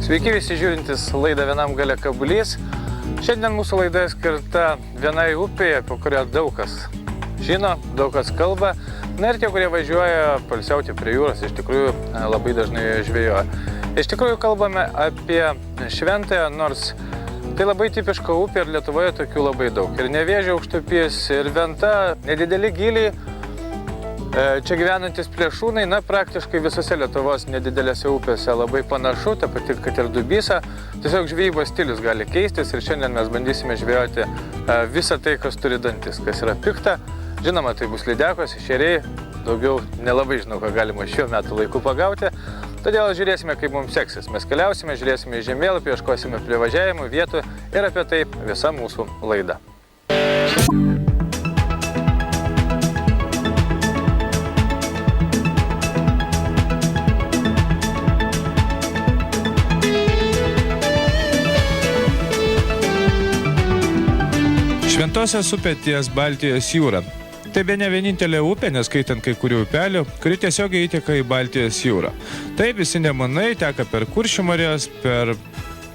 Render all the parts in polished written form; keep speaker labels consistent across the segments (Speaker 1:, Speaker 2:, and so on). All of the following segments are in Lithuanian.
Speaker 1: Sveiki visi žiūrintis laidą Vienam gale kablys. Šiandien mūsų laida skirta vienai upėje, apie kurią daug kas žino, daug kas kalba. Na ir tie, kurie važiuoja poilsiauti prie jūros, iš tikrųjų labai dažnai žvejoja. Iš tikrųjų kalbame apie Šventąją, nors tai labai tipiška upė ir Lietuvoje tokių labai daug. Ir Nevėžio aukštupys, ir Venta, nedideli giliai. Čia gyvenantis plėšrūnai, praktiškai visose Lietuvos nedidelėse upėse labai panašu, ta pati, kad ir Dubysa. Tiesiog žvejybos stilius gali keistis ir šiandien mes bandysime žvejoti visą tai, kas turi dantis, kas yra pikta. Žinoma, tai bus lydekos, ešeriai, daugiau nelabai žinau, ką galima šiuo metu laiku pagauti. Todėl žiūrėsime, kaip mums seksis. Mes keliausime, žiūrėsime į žemėlapį, ieškosime privažiavimų vietų ir apie tai visa mūsų laida.
Speaker 2: Šventosios upė ties Baltijos jūra. Tai bene vienintelė upė, neskaitant kai kurių upelių, kuri tiesiogiai įteka į Baltijos jūrą. Taip, visi Nemunai teka per Kuršių marias, per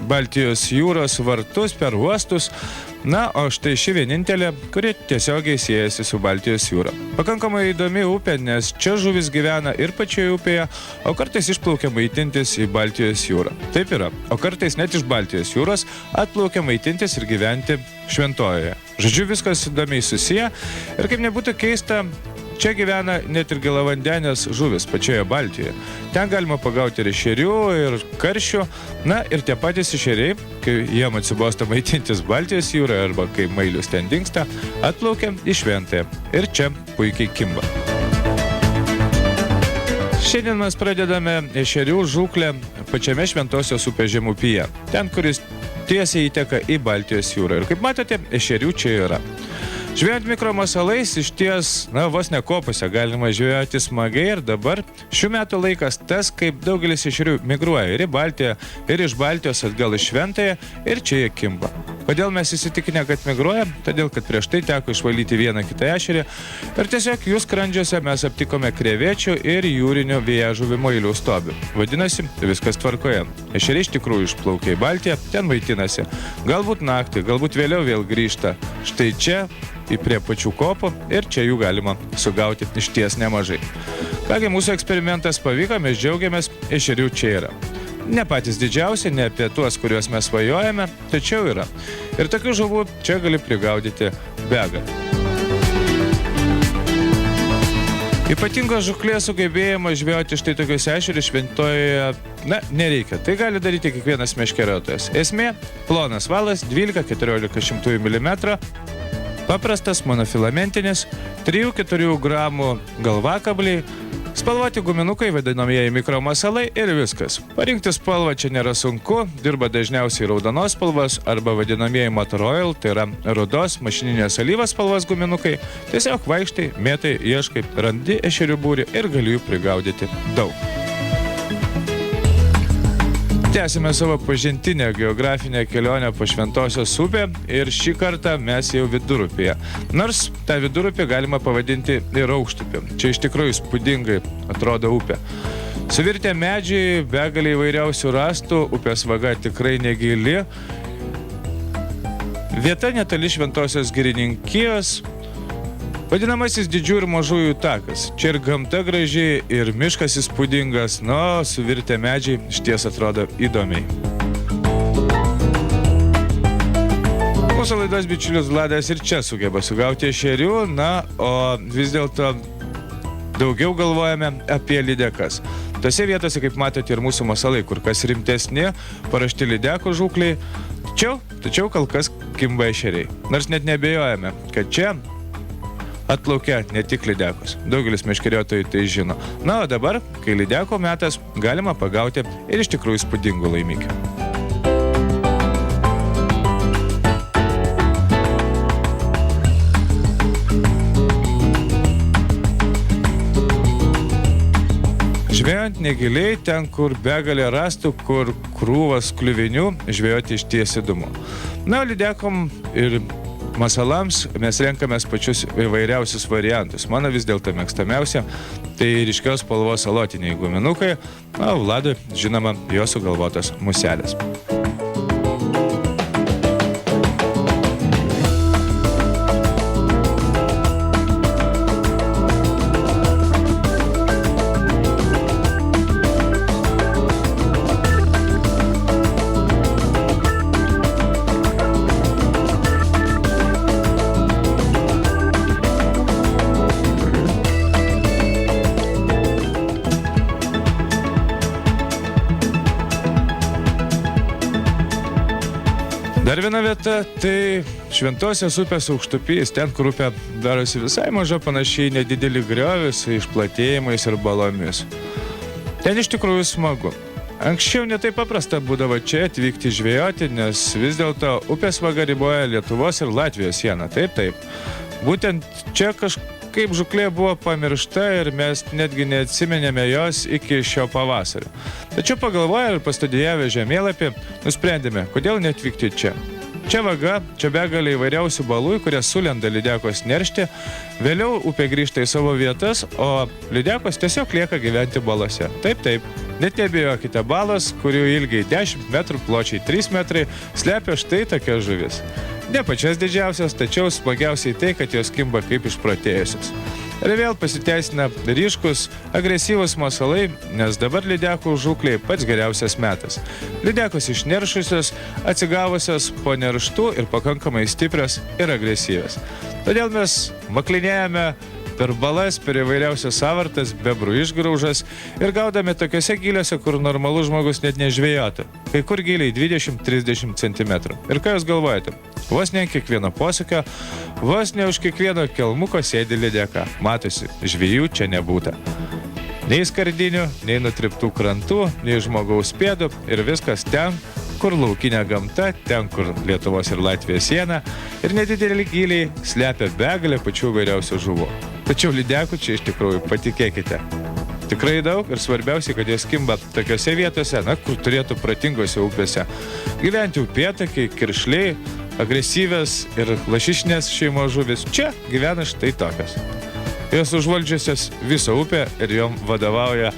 Speaker 2: Baltijos jūros vartus, per uostus. Na, o štai ši vienintelė, kuri tiesiogiai siejasi su Baltijos jūra. Pakankamai įdomi upė, nes čia žuvis gyvena ir pačioje upėje, o kartais išplaukia maitintis į Baltijos jūrą. Taip yra, o kartais net iš Baltijos jūros atplaukia maitintis ir gyventi Šventojoje. Žodžiu, viskas įdomiai susiję ir kaip nebūtų keista, čia gyvena net ir gėlavandenės žuvis pačioje Baltijoje. Ten galima pagauti ir ešerių, ir karšių. Na ir tie patys ešeriai, kai jiem atsibosta maitintis Baltijos jūroje arba kai mailius ten dingsta, atplaukia į Šventąją ir čia puikiai kimba. Šiandien mes pradedame ešerių žūklę pačiame Šventosios upės žemupyje. Ten, kuris tiesiai įteka į Baltijos jūrą. Ir kaip matote, ešerių čia yra. Žvejant mikromasalais išties, vos ne kopose galima žvejoti smagiai ir dabar šių metų laikas tas, kaip daugelis ešerių migruoja ir į Baltiją, ir iš Baltijos atgal į Šventąją ir čia jie kimba. Kodėl mes įsitikinę, kad migruoja? Todėl, kad prieš tai teko išvalyti vieną kitą ešerį ir tiesiog jų skrandžiuose mes aptikome krevečių ir jūrinių vėjažuvių mailių stobių. Vadinasi, viskas tvarkoje. Ešeriai iš tikrųjų išplaukia į Baltiją, ten maitinasi. Galbūt naktį, galbūt vėliau vėl grįžta. Štai čia, prie pačių kopų ir čia jų galima sugauti išties nemažai. Kągi, mūsų eksperimentas pavyko, mes džiaugiamės, ešerių čia yra. Ne patys didžiausi, ne apie tuos, kuriuos mes svajojame, tačiau yra. Ir tokių žuvų čia gali prigaudyti begalę. Ypatingos žūklės sugebėjimo žvejoti štai tokius ešerius Šventojoje, nereikia. Tai gali daryti kiekvienas meškeriotojas. Esmė – plonas valas 12–14 mm, paprastas monofilamentinis, 3–4 gramų galvakabliai, spalvoti guminukai, vadinamieji mikromasalai ir viskas. Parinkti spalvą čia nėra sunku, dirba dažniausiai raudonos spalvos arba vadinamieji Motoroil, tai yra rudos mašininės alyvos spalvos guminukai. Tiesiog vaikštai, mėtai, ieškai, randi ešerių būrį ir gali jų prigaudyti daug. Tęsime savo pažintinę geografinę kelionę po Šventosios upę ir šį kartą mes jau vidurupėje. Nors tą vidurupę galima pavadinti ir aukštupę. Čia iš tikrųjų įspūdingai atrodo upė. Suvirtę medžiai, begalė įvairiausių rąstų, upės vaga tikrai negili. Vieta netoli Šventosios girininkijos. Vadinamasis didžių ir mažųjų takas. Čia ir gamta graži, ir miškas įspūdingas, suvirtę medžiai išties atrodo įdomiai. Mūsų laidos bičiulius Vladas ir čia sugeba sugauti ešerių, o vis dėlto daugiau galvojame apie lydekas. Tose vietose, kaip matote, ir mūsų masalai, kur kas rimtesni, parašti lydekų žūkliai, tačiau kol kas kimba ešeriai. Nors net nebejojame, kad čia atplaukia ne tik lydekus. Daugelis meškeriotojų tai žino. O dabar, kai lydeko metas, galima pagauti ir iš tikrųjų įspūdingų laimikių. Žvejant negiliai, ten, kur begalė rąstų, kur krūvas kliuvinių, žvejoti išties įdomu. Lydekom ir masalams mes renkamės pačius įvairiausius variantus. Mano vis dėlto mėgstamiausia tai ryškios spalvos salotiniai guminukai, o Vladui, žinoma, jo sugalvotas muselės. Dar viena vieta – tai Šventosios upės aukštupys, ten, kur upė darosi visai maža, panašiai nedidelį griovį su išplatėjimais ir balomis. Ten iš tikrųjų smagu. Anksčiau netai paprasta būdavo čia atvykti žvejoti, nes vis dėlto upės vaga riboja Lietuvos ir Latvijos sieną. Taip. Būtent čia kažkaip žūklė buvo pamiršta ir mes netgi neatsiminėme jos iki šio pavasario. Tačiau pagalvoję ir pastudijavę žemėlapį, nusprendėme, kodėl neatvykti čia. Čia vaga, čia begalė įvairiausių balų, kurie sulenda lydekos neršti, vėliau upė grįžta į savo vietas, o lydekos tiesiog lieka gyventi balose. Taip, net nebijokite, balas, kurių ilgiai 10 metrų, pločiai 3 metrai, slepia štai tokia žuvis. Ne pačias didžiausias, tačiau smagiausiai tai, kad jos kimba kaip išprotėjusios. Ir vėl pasiteisina ryškus, agresyvus masalai, nes dabar lydekų žūklei pats geriausias metas. Lydekos išneršusios, atsigavusios po nerštų ir pakankamai stiprios ir agresyvios. Todėl mes maklinėjame per balas, per įvairiausias savartas, bebrų išgraužas ir gaudami tokiose giliuose, kur normalus žmogus net nežvėjotų. Kai kur giliai 20-30 cm. Ir ką jūs galvojate? Vos ne kiekvieno posūkio, vos ne už kiekvieno kelmuko sėdi lydeka. Matosi, žvėjų čia nebūta. Nei skardinių, nei nutriptų krantų, nei žmogaus pėdų ir viskas ten, kur laukinė gamta, ten, kur Lietuvos ir Latvijos siena ir nedideli giliai slepia begalę pačių vairiausių žuvų. Tačiau lydekų čia iš tikrųjų, patikėkite, tikrai daug ir svarbiausia, kad jos kimba tokiose vietose, kur turėtų pratingose upėse gyventi upėtakiai, kiršliai, agresyvės ir lašišinės šeimos žuvis. Čia gyvena štai tokios. Jos užvaldžiusios visą upę ir jom vadovauja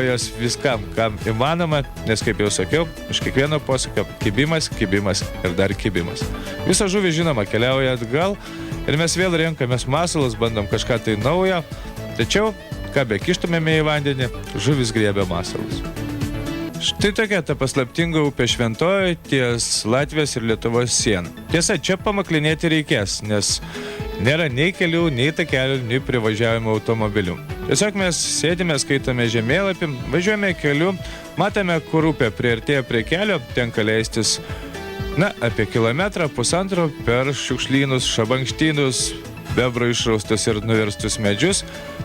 Speaker 2: jos viskam, kam įmanoma, nes, kaip jau sakiau, iš kiekvieno posūkio kibimas ir dar kibimas. Visa žuvį, žinoma, keliauja atgal ir mes vėl renkamės masalus, bandom kažką tai naujo, tačiau, ką be kištumėme į vandenį, žuvis griebia masalus. Štai tokia ta paslaptinga upė Šventoji ties Latvijos ir Lietuvos siena. Tiesa, čia pamaklinėti reikės, nes nėra nei kelių, nei takelių, nei privažiavimo automobilių. Tiesiog mes sėdime, skaitome žemėlapį, važiuojame keliu, matome, kur upė priartėja prie kelio, tenka leistis, apie kilometrą, pusantro per šiukšlynus, šabankštynus, bebrų išraustus ir nuverstus medžius,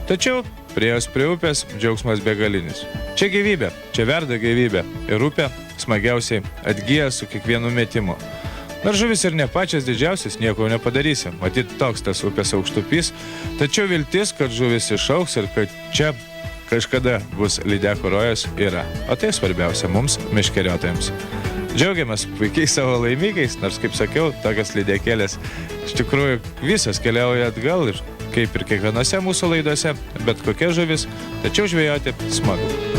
Speaker 2: tačiau priėjus prie upės džiaugsmas begalinis. Čia gyvybė, čia verda gyvybė ir upė smagiausiai atgyja su kiekvienu metimu. Nors žuvis ir ne pačias didžiausias, nieko nepadarysi. Matyt, toks tas upės aukštupys, tačiau viltis, kad žuvis išaugs ir kad čia kažkada bus lydekų rojas yra. O tai svarbiausia mums, meškeriotojams. Džiaugiamės puikiai savo laimikais, nors, kaip sakiau, tokios lydekėlės iš tikrųjų visos keliauja atgal ir kaip ir kiekvienose mūsų laidose, bet kokia žuvis, tačiau žvejoti smagu.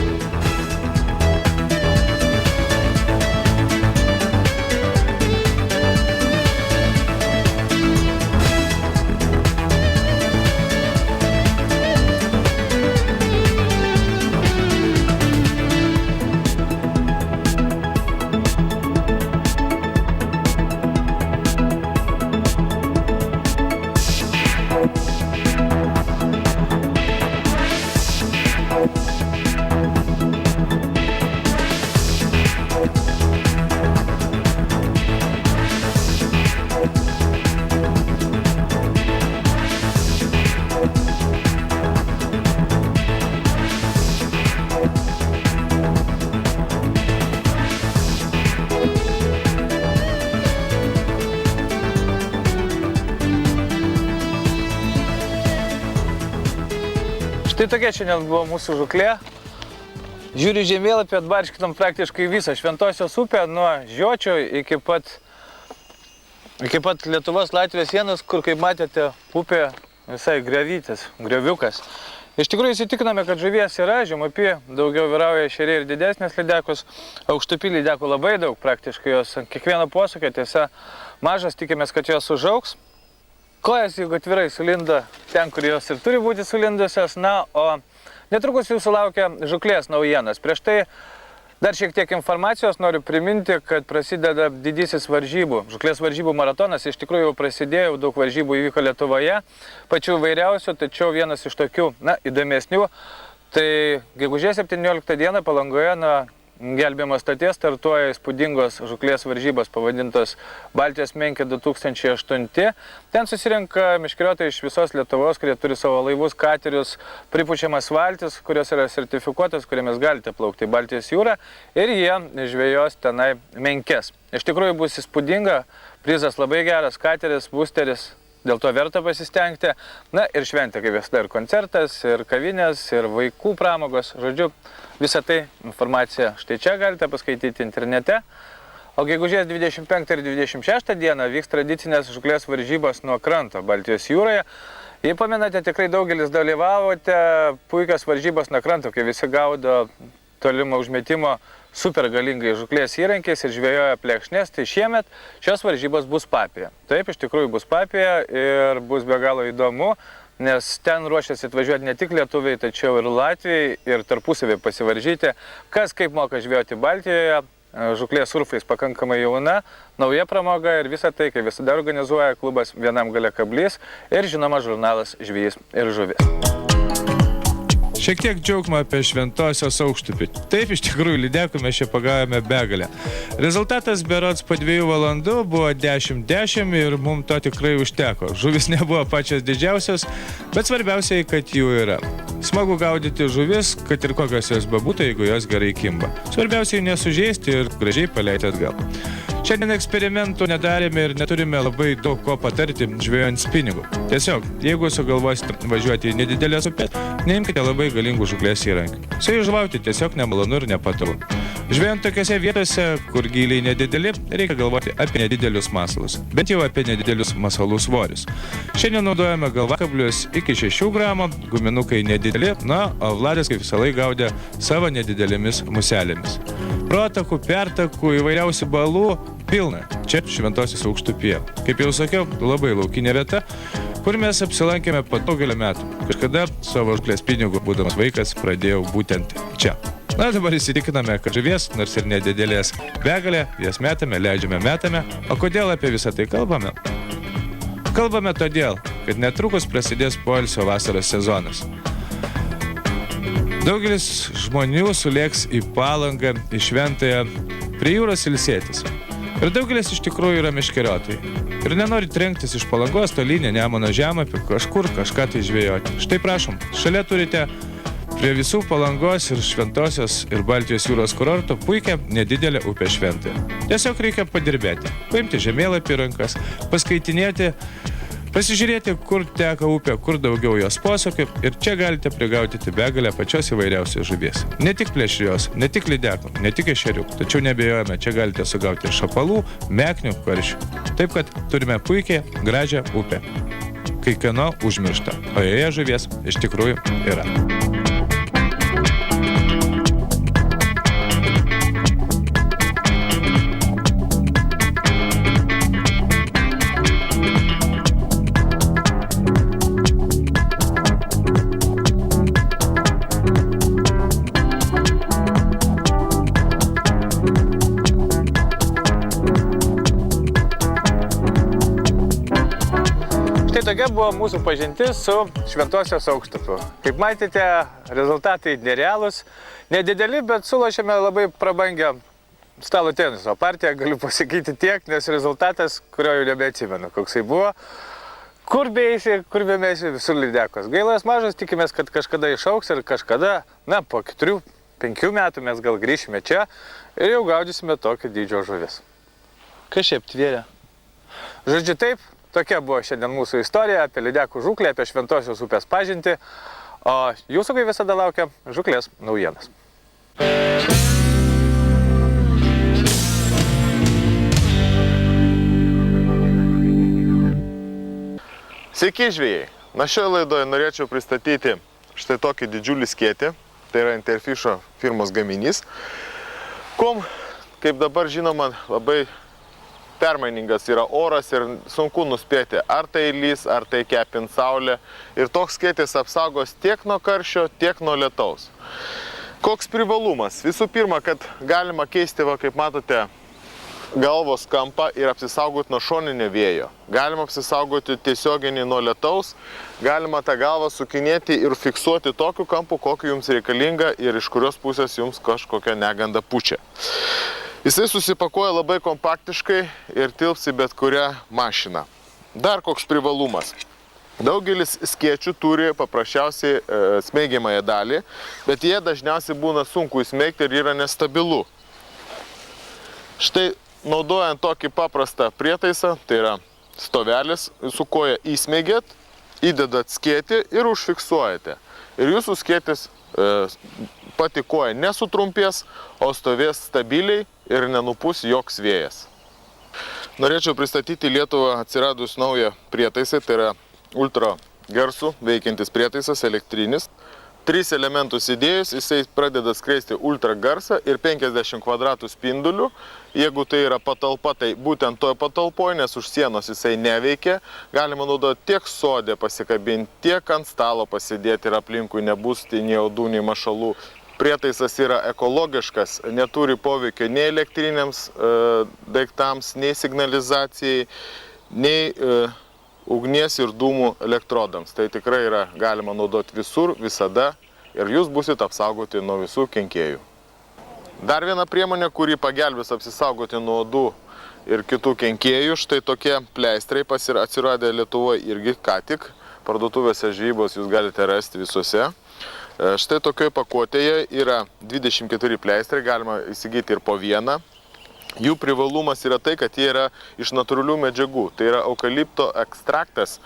Speaker 1: Štai tokia šiandien buvo mūsų žūklė. Žiūriu žemėlapį, atbarškinom praktiškai visą Šventosios upę, nuo Žiočio iki pat Iki pat Lietuvos-Latvijos sienos, kur, kaip matėte, upė visai grevytis, greviukas. Iš tikrųjų įsitikiname, kad žuvies yra, žemupy daugiau vyrauja ešeriai ir didesnės lydekos, aukštupy lydekų labai daug, praktiškai jos ant kiekvieno posūkio, tiesa mažas, tikimės, kad jos užaugs. Kojas, jeigu atvirai sulinda ten, kur jos ir turi būti sulindusios, na, o netrukus jūsų laukia žuklės naujienos. Prieš tai dar šiek tiek informacijos noriu priminti, kad prasideda didysis varžybų, žuklės varžybų maratonas. Iš tikrųjų jau prasidėjo, daug varžybų įvyko Lietuvoje, pačių vairiausių, tačiau vienas iš tokių, na, įdomesnių, tai gegužės 17 dieną Palangoje nuo gelbėjimo stoties startuoja įspūdingos žuklės varžybos pavadintos Baltijos menkė 2008. Ten susirenka meškeriotojai iš visos Lietuvos, kurie turi savo laivus, katerius, pripučiamas valtis, kurios yra sertifikuotas, kuriomis galite plaukti į Baltijos jūrą ir jie žvejos tenai menkes. Iš tikrųjų bus įspūdinga, prizas labai geras, kateris, boosteris. Dėl to verta pasistengti. Na ir šventė, kaip visada, ir koncertas, ir kavinės, ir vaikų pramogos. Žodžiu, visą tai informaciją štai čia galite paskaityti internete. O gegužės 25 ir 26 dieną vyks tradicinės žuklės varžybos nuo kranto Baltijos jūroje. Jei pamenate, tikrai daugelis dalyvavote, puikios varžybos nuo kranto, kai visi gaudo tolimo užmetimo super galingai žuklės įrankiais ir žvejoja plekšnės, tai šiemet šios varžybos bus Papėje. Taip, iš tikrųjų bus Papėje ir bus be galo įdomu, nes ten ruošiasi atvažiuoti ne tik lietuviai, tačiau ir latviai ir tarpusavį pasivaržyti, kas kaip moka žvejoti Baltijoje, žuklės surfais pakankamai jauna, nauja pramoga ir visą tai, kaip visada organizuoja klubas Vienam gale kablys ir žinoma žurnalas Žvejys ir žuvis.
Speaker 2: Šiek tiek džiaugsmo apie Šventosios aukštupį. Taip, iš tikrųjų, lydekų mes čia pagavome begalę. Rezultatas berods po 2 valandų buvo 10-10 ir mums to tikrai užteko. Žuvis nebuvo pačios didžiausios, bet svarbiausiai, kad jų yra. Smagu gaudyti žuvis, kad ir kokios jos bebūtų, jeigu jos gerai kimba. Svarbiausiai nesužeisti ir gražiai paleisti atgal. Šiandien eksperimentų nedarėme ir neturime labai daug ko patarti žvejojant spiningų. Tiesiog, jeigu sugalvosite važiuoti į nedidelės upės, neimkite labai galingų žuklės įrankių. Su jais žvauti tiesiog nemalonu ir nepatogu. Žvejant tokiose vietose, kur gyliai nedideli, reikia galvoti apie nedidelius masalus, bet jau apie nedidelius masalų svorius. Šiandien naudojame galvakablius iki 6 gramų, guminukai nedideli, na, o Vladas kaip visą laiką gaudė savo nedidelėmis muselėmis. Protakų, pertakų, įvairiausių balų pilna. Čia Šventosios aukštupyje. Kaip jau sakiau, labai laukinė vieta, kur mes apsilankėme po daugelio metų. Kažkada savo žuklės pinigų, būdamas vaikas, pradėjau būtent čia. Na, dabar įsitikiname, kad žuvies, nors ir nedidelės begalė, jas metame, leidžiame, metame. O kodėl apie visą tai kalbame? Kalbame todėl, kad netrukus prasidės poilsio vasaros sezonas. Daugelis žmonių sulėks į Palangą, į Šventąją, prie jūros ilsėtis. Ir daugelis iš tikrųjų yra meškeriotojai. Ir nenori trenktis iš Palangos tolyn į Nemuno žemupį, kažkur kažką tai žvejoti. Štai prašom, šalia turite prie visų Palangos ir Šventosios ir Baltijos jūros kurorto puikią nedidelę upę Šventąją. Tiesiog reikia padirbėti, paimti žemėlapį į rankas, paskaitinėti, pasižiūrėti, kur teka upė, kur daugiau jos posūkių ir čia galite prigaudyti begalę pačios įvairiausios žuvies. Ne tik plėšrios, ne tik lydekų, ne tik ešerių, tačiau nebejojame, čia galite sugauti ir šapalų, meknių, karšių. Taip kad turime puikiai gražią upę. Kai kieno užmiršta, o joje žuvies iš tikrųjų yra.
Speaker 1: Tokia buvo mūsų pažintis su Šventosios aukštupiu. Kaip matėte, rezultatai nerealūs, nedideli, bet sulošėme labai prabangią stalo teniso partiją, galiu pasakyti tiek, nes rezultatas, kurio jau nebeatsimenu, koksai buvo. Kur beisi, kur bemesi, visur lydekos. Gailas mažas, tikimės, kad kažkada išauks ir kažkada, na, po 4-5 metų mes gal grįšime čia ir jau gaudysime tokio dydžio žuvis. Kas šiaip tvėrė? Žodžiu taip, tokia buvo šiandien mūsų istorija apie lydekų žuklę, apie Šventosios upės pažintį, o jūsų kaip visada laukia žuklės naujienos.
Speaker 3: Sveiki žvejai! Na šioje laidoje norėčiau pristatyti štai tokį didžiulį skėtį. Tai yra Interfisho firmos gaminys. Kuom, kaip dabar žinoma, labai permainingas yra oras ir sunku nuspėti, ar tai lys, ar tai kepint saulė. Ir toks skėtis apsaugos tiek nuo karščio, tiek nuo lietaus. Koks privalumas? Visų pirma, kad galima keisti, kaip matote, galvos kampą ir apsisaugoti nuo šoninio vėjo. Galima apsisaugoti tiesioginį nuo lietaus, galima tą galvą sukinėti ir fiksuoti tokiu kampu, kokiu jums reikalinga ir iš kurios pusės jums kažkokia neganda pučia. Jisai susipakuoja labai kompaktiškai ir tilps į bet kurią mašiną. Dar koks privalumas. Daugelis skėčių turi paprasčiausiai smeigiamąją dalį, bet jie dažniausiai būna sunku įsmeigti ir yra nestabilu. Štai naudojant tokį paprastą prietaisą, tai yra stovelis, su koja įsmeigėt, įdedat skėtį ir užfiksuojate. Ir jūsų skėtis pati koja nesutrumpės, o stovės stabiliai ir nenupūs joks vėjas. Norėčiau pristatyti Lietuvą atsiradus naują prietaisą, tai yra ultra garsų veikiantis prietaisas, elektrinis. 3 elementus įdėjus, jisai pradeda skleisti ultra garsą ir 50 kvadratų spindulių. Jeigu tai yra patalpa, tai būtent toje patalpoje, nes už sienos jisai neveikia. Galima naudoti tiek sode pasikabinti, tiek ant stalo pasidėti ir aplinkui nebus nei audų, nei mašalų. Prietaisas yra ekologiškas, neturi poveikio nei elektriniams daiktams, nei signalizacijai, nei ugnies ir dūmų elektrodams. Tai tikrai yra galima naudoti visur, visada ir jūs būsit apsaugoti nuo visų kenkėjų. Dar viena priemonė, kuri pagelbės apsisaugoti nuo uodų ir kitų kenkėjų, štai tokie pleistrai atsiradę Lietuvoje irgi ką tik. Parduotuvėse žvejybos jūs galite rasti visuose. Štai tokioje pakuotėje yra 24 pleistrai, galima įsigyti ir po vieną. Jų privalumas yra tai, kad jie yra iš natūralių medžiagų. Tai yra eukalipto ekstraktas,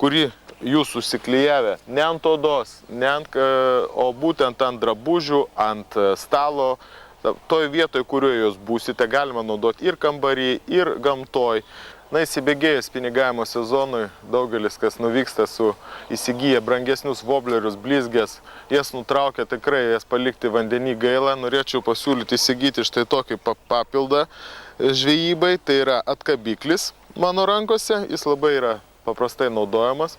Speaker 3: kurį jūs susiklijavę ne ant odos, o būtent ant drabužių, ant stalo. Toj vietoje, kurioje jūs būsite, galima naudoti ir kambarį, ir gamtoj. Na, įsibėgėjus pinigavimo sezonui, daugelis, kas nuvyksta įsigyja brangesnius voblerius, blizgės, jas nutraukia, tikrai jas palikti vandenį gaila. Norėčiau pasiūlyti įsigyti štai tokį papildą žvejybai, tai yra atkabiklis mano rankose, jis labai yra paprastai naudojamas,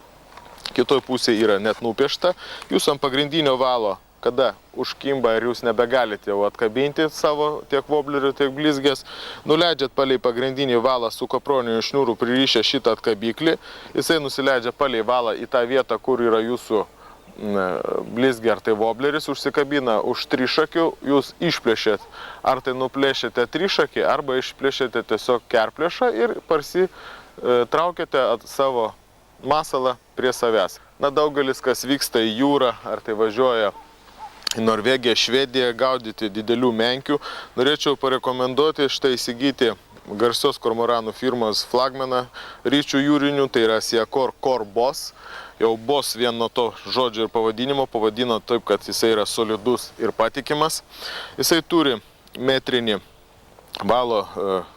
Speaker 3: kitoj pusėje yra net nupiešta. Jūs ant pagrindinio valo, kada užkimba ir jūs nebegalite jau atkabinti savo tiek voblerių, tiek blizgės, nuleidžiat palei pagrindinį valą su kaproniniu šniūru pririšę šitą atkabiklį, jisai nusileidžia palei valą į tą vietą, kur yra jūsų blizgė ar tai vobleris, užsikabina už trišakių, jūs išplėšėt, ar tai nuplėšėte trišakį, arba išplėšėte tiesiog kerplėšą ir traukiate savo masalą prie savęs. Na, daugelis, kas vyksta į jūrą, ar tai važiuoja į Norvegiją, Švediją gaudyti didelių menkių, norėčiau parekomenduoti štai įsigyti garsios kormoranų firmos flagmeną ryčių jūrinių, tai yra Siakor Core Boss. Jau Boss vien nuo to žodžio ir pavadinimo pavadino taip, kad jisai yra solidus ir patikimas. Jisai turi metrinį valo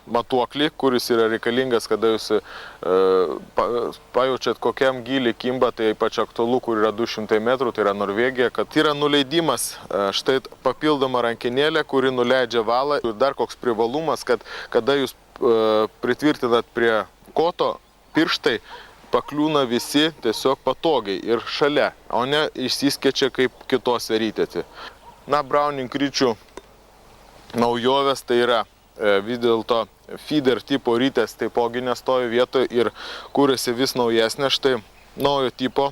Speaker 3: matuoklį, kuris yra reikalingas, kada jūs pajaučiat, kokiam gilį kimba, tai ypač aktualu, kur yra 200 metrų, tai yra Norvegija, kad yra nuleidimas, štai papildoma rankinėlė, kuri nuleidžia valą. Ir dar koks privalumas, kad kada jūs pritvirtinat prie koto, pirštai pakliūna visi tiesiog patogiai ir šalia, o ne išsiskečia kaip kitose rytėse. Na, Browning ryčių naujovės tai yra vis dėlto feeder tipo rytės taipogi nestovi vietoje ir kūrėsi vis naujesnė. Štai naujo tipo,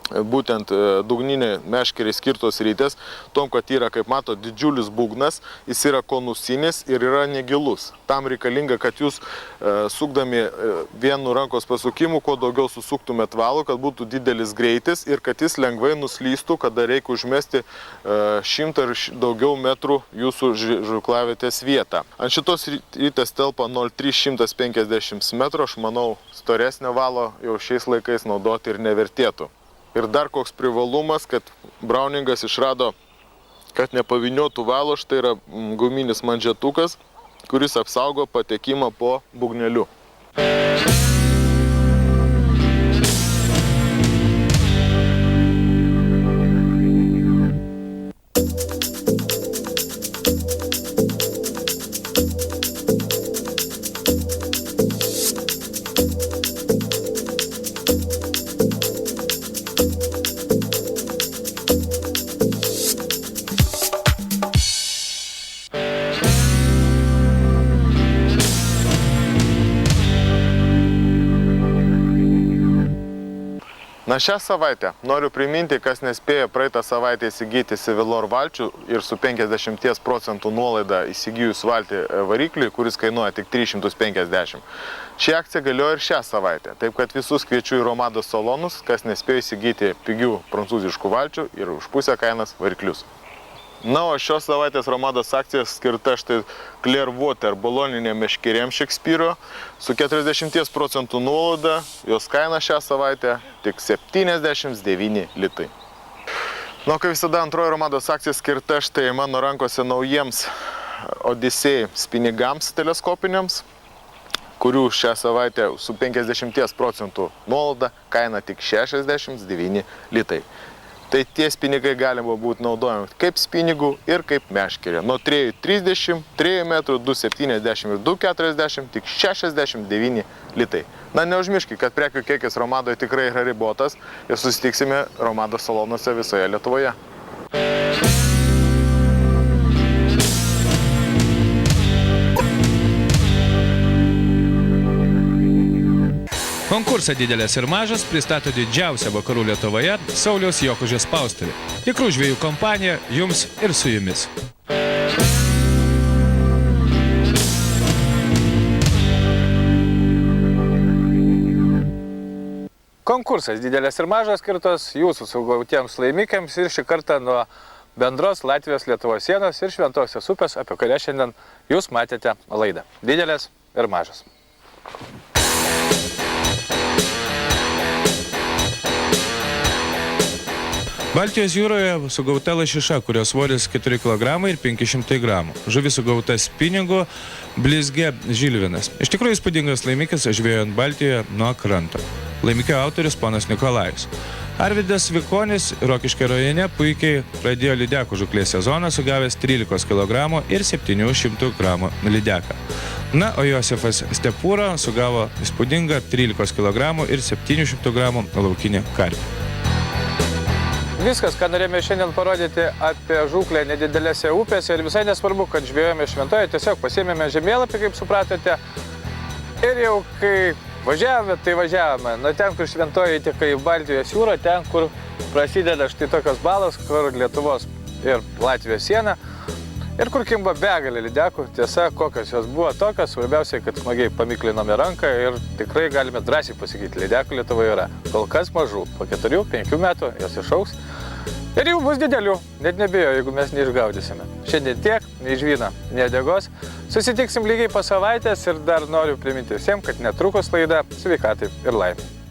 Speaker 3: būtent dugniniai meškeriai skirtos rytės, tom, kad yra, kaip mato, didžiulis būgnas, jis yra konusinis ir yra negilus. Tam reikalinga, kad jūs sukdami vienu rankos pasukimu, kuo daugiau susuktumėt valų, kad būtų didelis greitis ir kad jis lengvai nuslystų, kada reikia užmesti 100 ir daugiau metrų jūsų žuklavietės vietą. Ant šitos rytės telpa 0,350 metrų, aš manau, storesnio valo jau šiais laikais naudoti ir nevertėtų. Ir dar koks privalumas, kad Browningas išrado, kad nepaviniotų valo, štai yra guminis manžetukas, kuris apsaugo patekimą po būgneliu. Na šią savaitę noriu priminti, kas nespėjo praeitą savaitę įsigyti Civilor valčių ir su 50% nuolaida įsigijus valtį varikliui, kuris kainuoja tik 350. Ši akcija galioja ir šią savaitę, taip kad visus kviečiu į Romados salonus, kas nespėjo įsigyti pigių prancūziškų valčių ir už pusę kainas variklius. Na, o šios savaitės Romados akcija skirta štai Clearwater baloniniam meškerėm Šekspyro su 40% nuolaida, jos kaina šią savaitę tik 79 litai. Na, kaip visada, antroji Romados akcija skirta štai mano rankose naujiems Odyssey spinigams teleskopiniams, kurių šią savaitę su 50% nuolaida kaina tik 69 litai. Tai tie spinigai galima būti naudojami kaip spinigų ir kaip meškerė. Nuo 3,30, 3 metrų, 2,70 ir 2,40 tik 69 litai. Na, neužmirškit, kad prekių kiekis Romadoje tikrai yra ribotas ir susitiksime Romados salonuose visoje Lietuvoje.
Speaker 2: Konkursą Didelės ir mažas pristato didžiausia vakarų Lietuvoje Sauliaus Jokužės spaustuvė. Tikrų žvejų kompanija jums ir su jumis.
Speaker 1: Konkursas Didelės ir mažas skirtos jūsų sugautiems laimikiams ir šį kartą nuo bendros Latvijos-Lietuvos sienos ir Šventosios upės, apie kurią šiandien jūs matėte laidą. Didelės ir mažas.
Speaker 2: Baltijos jūroje sugauta lašiša, kurios svoris 4 kg ir 500 g. Žuvis sugauta spiningu blizgė žilvinas. Iš tikrųjų įspūdingas laimikis žvejojant Baltijoje nuo kranto. Laimikio autorius ponas Nikolajus. Arvydas Vikonis Rokiškio rajone puikiai pradėjo lydekų žūklės sezoną, sugavęs 13 kg ir 700 g lydeką. Na, o Josefas Stepūra sugavo įspūdingą 13 kg ir 700 g laukinį karpį.
Speaker 1: Viskas, ką norėjome šiandien parodyti apie žūklę nedidelėse upėse ir visai nesvarbu, kad žvejojame Šventoje, tiesiog pasiėmėme žemėlapį, kaip supratote. Ir jau kai važiavome, tai važiavome. Nuo ten, kur Šventoje įteka į Baltijos jūrą, ten, kur prasideda štai tokios balos, kur Lietuvos ir Latvijos siena. Ir kur kimba begalė lydekų. Tiesa, kokios jos buvo tokios, svarbiausiai, kad smagiai pamiklinome ranką ir tikrai galime drąsiai pasakyti, lydekų Lietuvoje yra. Kol kas mažų, po 4-5 metų jos išaugs. Ir jų bus didelių, net nebijo, jeigu mes neišgaudysime. Šiandien tiek, nei žvyno, nei uodegos. Susitiksim lygiai po savaitės ir dar noriu priminti visiems, kad netrukus laida Sveikatai ir laimei.